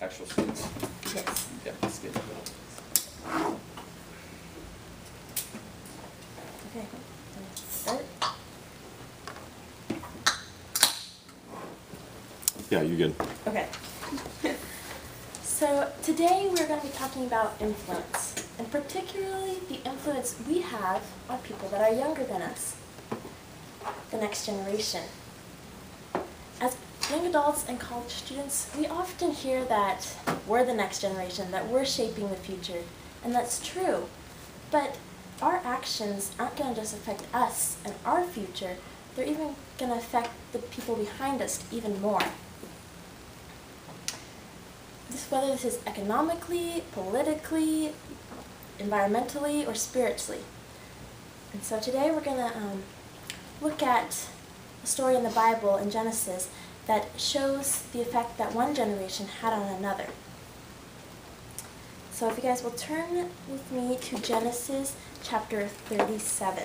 actual students? Yes. Yeah, that's good. Okay. Start. Yeah, you good. Okay. So today we're going to be talking about influence, and particularly the influence we have on people that are younger than us, the next generation. As young adults and college students, we often hear that we're the next generation, that we're shaping the future, and that's true. But our actions aren't going to just affect us and our future, they're even going to affect the people behind us even more. Whether this is economically, politically, environmentally, or spiritually. And so today we're going to look at a story in the Bible in Genesis that shows the effect that one generation had on another. So if you guys will turn with me to Genesis chapter 37.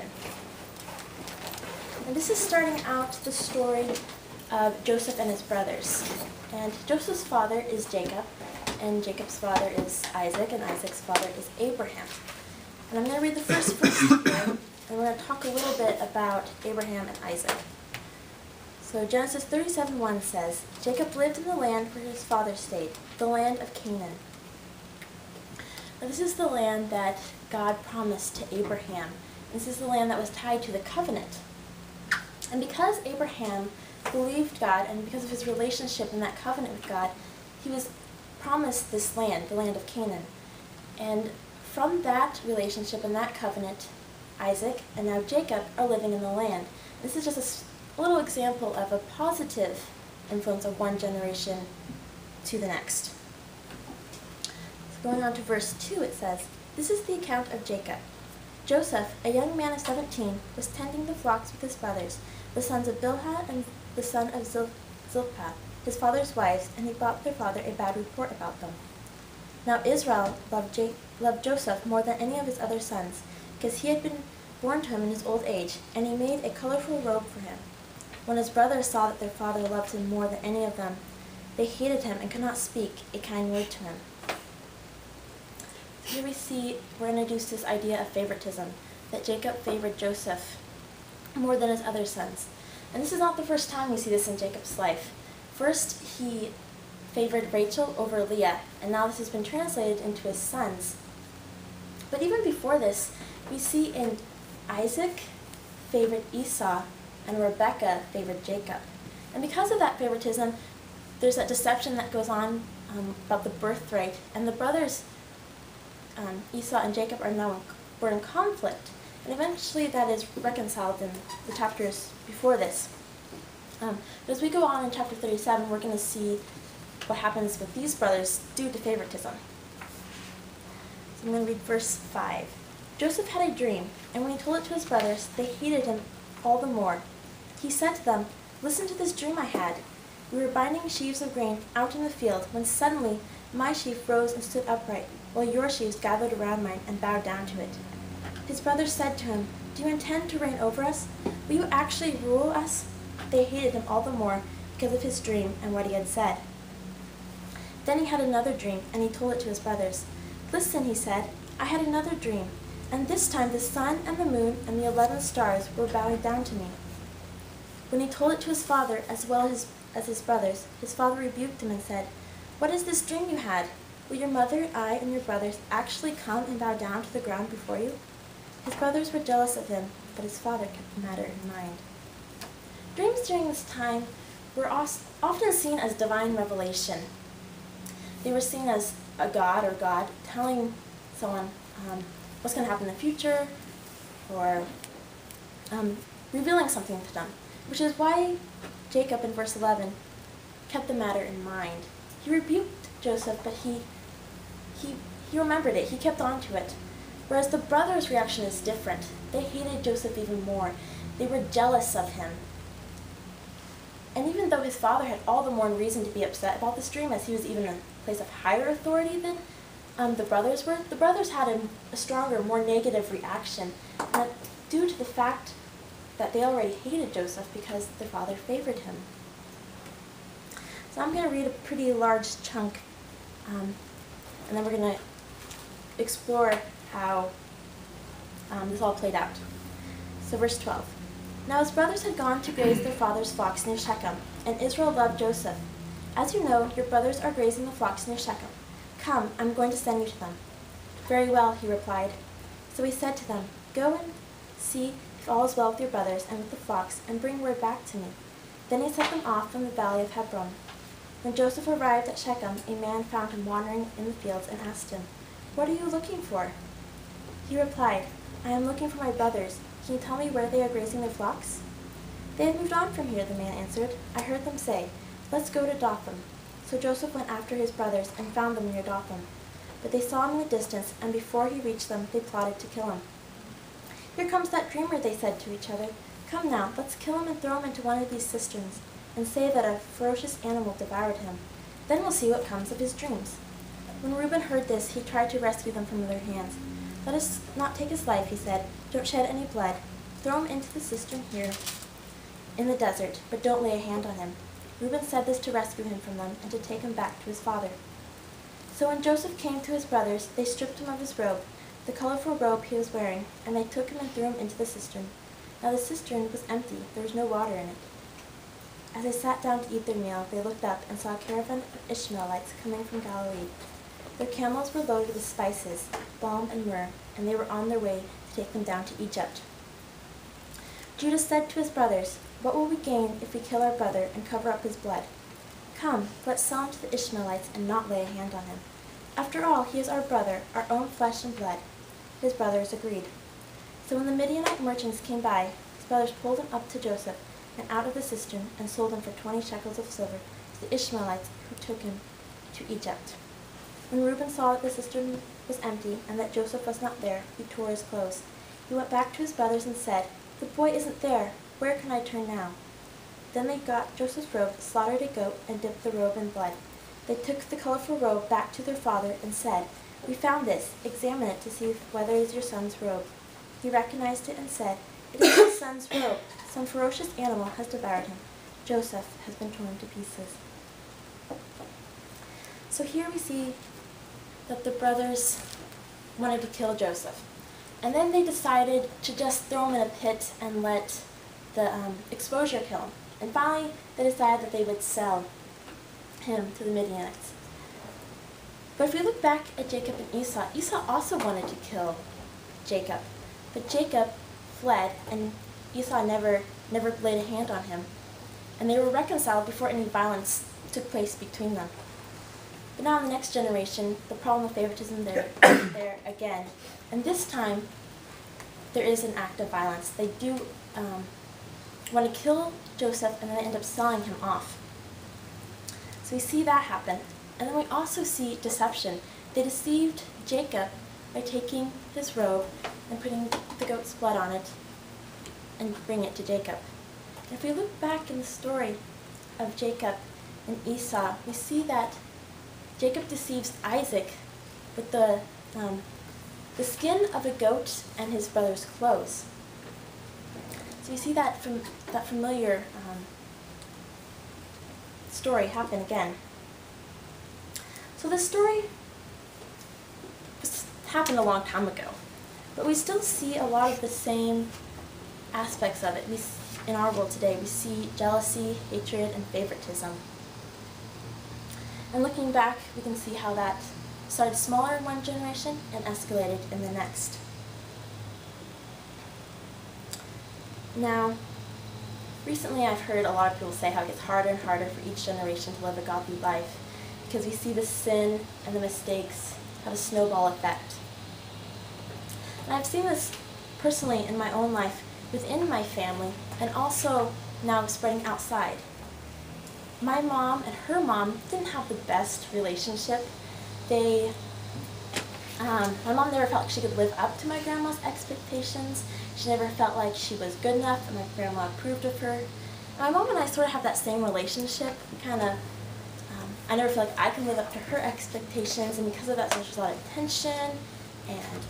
And this is starting out the story of Joseph and his brothers. And Joseph's father is Jacob, and Jacob's father is Isaac, and Isaac's father is Abraham. And I'm going to read the first verse here, and we're going to talk a little bit about Abraham and Isaac. So Genesis 37:1 says, Jacob lived in the land where his father stayed, the land of Canaan. Now this is the land that God promised to Abraham. This is the land that was tied to the covenant. And because Abraham believed God, and because of his relationship and that covenant with God, he was promised this land, the land of Canaan. And from that relationship and that covenant, Isaac and now Jacob are living in the land. This is just a little example of a positive influence of one generation to the next. So going on to verse 2, it says, This is the account of Jacob. Joseph, a young man of 17, was tending the flocks with his brothers, the sons of Bilhah and the son of Zilpah, his father's wives, and he brought their father a bad report about them. Now Israel loved Joseph more than any of his other sons, because he had been born to him in his old age, and he made a colorful robe for him. When his brothers saw that their father loved him more than any of them, they hated him and could not speak a kind word to him. So here we see we're introduced to this idea of favoritism, that Jacob favored Joseph more than his other sons. And this is not the first time we see this in Jacob's life. First, he favored Rachel over Leah, and now this has been translated into his sons. But even before this, we see in Isaac favored Esau, and Rebekah favored Jacob. And because of that favoritism, there's that deception that goes on about the birthright, and the brothers, Esau and Jacob, were in conflict. And eventually that is reconciled in the chapters before this. But as we go on in chapter 37, we're going to see what happens with these brothers due to favoritism. So I'm going to read verse 5. Joseph had a dream, and when he told it to his brothers, they hated him all the more. He said to them, Listen to this dream I had. We were binding sheaves of grain out in the field, when suddenly my sheaf rose and stood upright, while your sheaves gathered around mine and bowed down to it. His brothers said to him, Do you intend to reign over us? Will you actually rule us? They hated him all the more because of his dream and what he had said. Then he had another dream, and he told it to his brothers. Listen, he said, I had another dream, and this time the sun and the moon and the 11 stars were bowing down to me. When he told it to his father as well as his brothers, his father rebuked him and said, What is this dream you had? Will your mother, I, and your brothers actually come and bow down to the ground before you? His brothers were jealous of him, but his father kept the matter in mind. Dreams during this time were often seen as divine revelation. They were seen as a god or God telling someone what's going to happen in the future, or revealing something to them, which is why Jacob in verse 11 kept the matter in mind. He rebuked Joseph, but he remembered it. He kept on to it. Whereas the brothers' reaction is different. They hated Joseph even more. They were jealous of him. And even though his father had all the more reason to be upset about this dream, as he was even in a place of higher authority than the brothers were, the brothers had a stronger, more negative reaction, due to the fact that they already hated Joseph because their father favored him. So I'm going to read a pretty large chunk and then we're going to explore how this all played out. So verse 12. Now his brothers had gone to graze their father's flocks near Shechem, and Israel loved Joseph. As you know, your brothers are grazing the flocks near Shechem. Come, I'm going to send you to them. Very well, he replied. So he said to them, Go and see if all is well with your brothers and with the flocks, and bring word back to me. Then he sent them off from the valley of Hebron. When Joseph arrived at Shechem, a man found him wandering in the fields and asked him, What are you looking for? He replied, I am looking for my brothers. Can you tell me where they are grazing their flocks? They have moved on from here, the man answered. I heard them say, Let's go to Dothan. So Joseph went after his brothers and found them near Dothan. But they saw him in the distance, and before he reached them, they plotted to kill him. Here comes that dreamer, they said to each other. Come now, let's kill him and throw him into one of these cisterns, and say that a ferocious animal devoured him. Then we'll see what comes of his dreams. When Reuben heard this, he tried to rescue them from their hands. Let us not take his life, he said. Don't shed any blood. Throw him into the cistern here in the desert, but don't lay a hand on him. Reuben said this to rescue him from them and to take him back to his father. So when Joseph came to his brothers, they stripped him of his robe, the colorful robe he was wearing, and they took him and threw him into the cistern. Now the cistern was empty, there was no water in it. As they sat down to eat their meal, they looked up and saw a caravan of Ishmaelites coming from Galilee. Their camels were loaded with spices, balm and myrrh, and they were on their way to take them down to Egypt. Judah said to his brothers, What will we gain if we kill our brother and cover up his blood? Come, let's sell him to the Ishmaelites and not lay a hand on him. After all, he is our brother, our own flesh and blood. His brothers agreed. So when the Midianite merchants came by, his brothers pulled him up to Joseph and out of the cistern and sold him for 20 shekels of silver to the Ishmaelites who took him to Egypt. When Reuben saw that the cistern was empty and that Joseph was not there, he tore his clothes. He went back to his brothers and said, The boy isn't there. Where can I turn now? Then they got Joseph's robe, slaughtered a goat, and dipped the robe in blood. They took the colorful robe back to their father and said, We found this. Examine it to see whether it is your son's robe. He recognized it and said, It is his son's robe. Some ferocious animal has devoured him. Joseph has been torn to pieces. So here we see that the brothers wanted to kill Joseph. And then they decided to just throw him in a pit and let the exposure kill him. And finally, they decided that they would sell him to the Midianites. But if we look back at Jacob and Esau, Esau also wanted to kill Jacob. But Jacob fled, and Esau never laid a hand on him. And they were reconciled before any violence took place between them. But now in the next generation, the problem of favoritism is there again. And this time, there is an act of violence. They do want to kill Joseph, and then they end up selling him off. So we see that happen. And then we also see deception. They deceived Jacob by taking his robe and putting the goat's blood on it and bring it to Jacob. And if we look back in the story of Jacob and Esau, we see that Jacob deceives Isaac with the skin of a goat and his brother's clothes. So we see that familiar story happen again. So this story happened a long time ago, but we still see a lot of the same aspects of it. In our world today, we see jealousy, hatred, and favoritism. And looking back, we can see how that started smaller in one generation and escalated in the next. Now, recently I've heard a lot of people say how it gets harder and harder for each generation to live a godly life because we see the sin and the mistakes have a snowball effect. And I've seen this personally in my own life within my family and also now spreading outside. My mom and her mom didn't have the best relationship. My mom never felt like she could live up to my grandma's expectations. She never felt like she was good enough and my grandma approved of her. And my mom and I sort of have that same relationship. I never feel like I can live up to her expectations, and because of that, there's a lot of tension and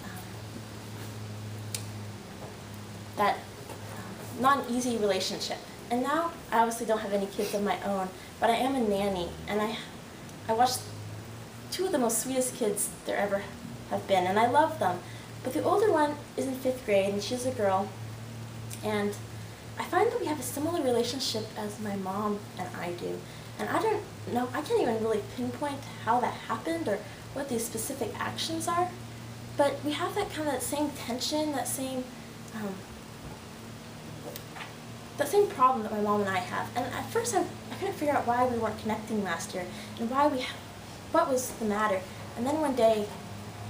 that not an easy relationship. And now I obviously don't have any kids of my own, but I am a nanny, and I watch two of the most sweetest kids there ever have been, and I love them. But the older one is in 5th grade, and she's a girl, and I find that we have a similar relationship as my mom and I do. And I don't know, I can't even really pinpoint how that happened or what these specific actions are, but we have that kind of same tension, that same problem that my mom and I have. And at first I couldn't figure out why we weren't connecting last year and what was the matter. And then one day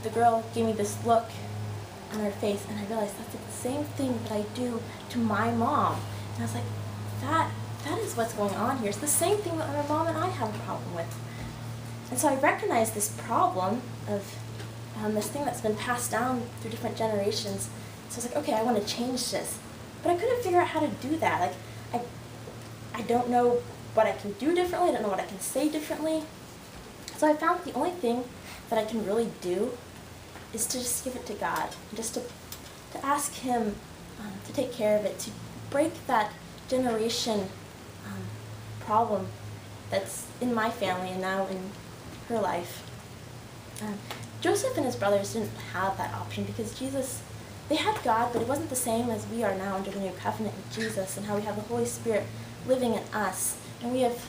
the girl gave me this look on her face, and I realized that's the same thing that I do to my mom. And I was like, that is what's going on here. It's the same thing that my mom and I have a problem with. And so I recognized this problem of this thing that's been passed down through different generations. So I was like, okay, I want to change this. But I couldn't figure out how to do that. Like, I don't know what I can do differently. I don't know what I can say differently. So I found the only thing that I can really do is to just give it to God, and just to ask Him to take care of it, to break that generation problem that's in my family and now in her life. Joseph and his brothers didn't have that option because they had God, but it wasn't the same as we are now under the new covenant with Jesus, and how we have the Holy Spirit living in us, and we have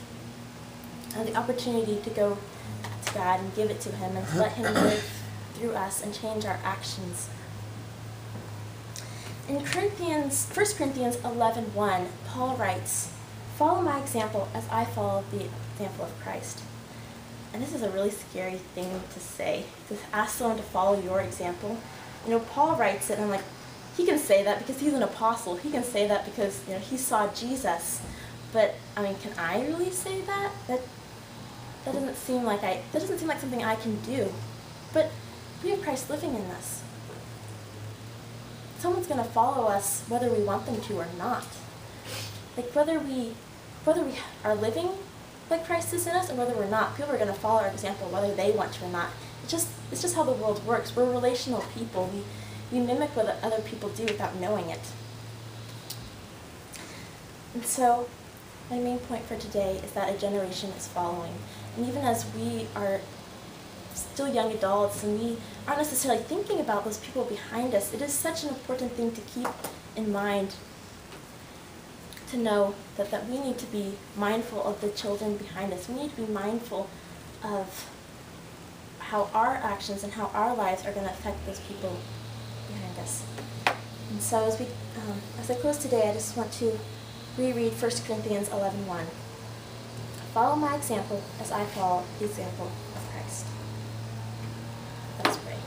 the opportunity to go to God and give it to Him and to let Him live through us and change our actions. In 1 Corinthians 11:1, Paul writes, "Follow my example as I follow the example of Christ." And this is a really scary thing to say, to ask someone to follow your example. Paul writes it, and I'm like, he can say that because he's an apostle. He can say that because he saw Jesus. But can I really say that? That doesn't seem like something I can do. But we have Christ living in us. Someone's going to follow us whether we want them to or not. Like whether we are living like Christ is in us or whether we're not, people are going to follow our example whether they want to or not. It's just how the world works. We're relational people. We mimic what other people do without knowing it. And so my main point for today is that a generation is following. And even as we are still young adults and we aren't necessarily thinking about those people behind us, it is such an important thing to keep in mind, to know that we need to be mindful of the children behind us. We need to be mindful of how our actions and how our lives are going to affect those people behind us. And so as I close today, I just want to reread 1 Corinthians 11:1. Follow my example as I follow the example of Christ. Let's pray.